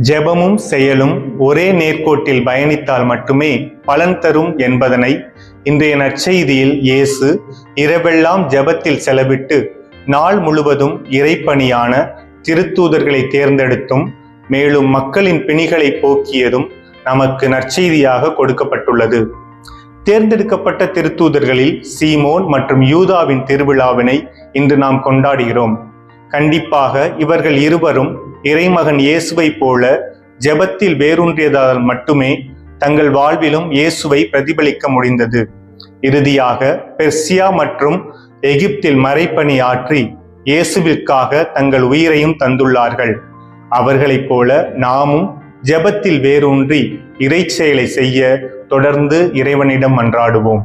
ஜெபமும் செயலும் ஒரே நேர்கோட்டில் பயணித்தால் மட்டுமே பலன் தரும் என்பதனை இன்றைய நற்செய்தியில் இயேசு இரவெல்லாம் ஜெபத்தில் செலவிட்டு நாள் முழுவதும் இறைப்பணியான திருத்தூதர்களை தேர்ந்தெடுத்தும் மேலும் மக்களின் பிணிகளை போக்கியதும் நமக்கு நற்செய்தியாக கொடுக்கப்பட்டுள்ளது. தேர்ந்தெடுக்கப்பட்ட திருத்தூதர்களில் சீமோன் மற்றும் யூதாவின் திருவிழாவினை இன்று நாம் கொண்டாடுகிறோம். கண்டிப்பாக இவர்கள் இருவரும் இறைமகன் இயேசுவை போல ஜெபத்தில் வேரூன்றியதால் மட்டுமே தங்கள் வாழ்விலும் இயேசுவை பிரதிபலிக்க முடிந்தது. இறுதியாக பெர்சியா மற்றும் எகிப்தில் மறைப்பணி ஆற்றி இயேசுவிற்காக தங்கள் உயிரையும் தந்துள்ளார்கள். அவர்களைப் போல நாமும் ஜெபத்தில் வேரூன்றி இறைச்செயலை செய்ய தொடர்ந்து இறைவனிடம் மன்றாடுவோம்.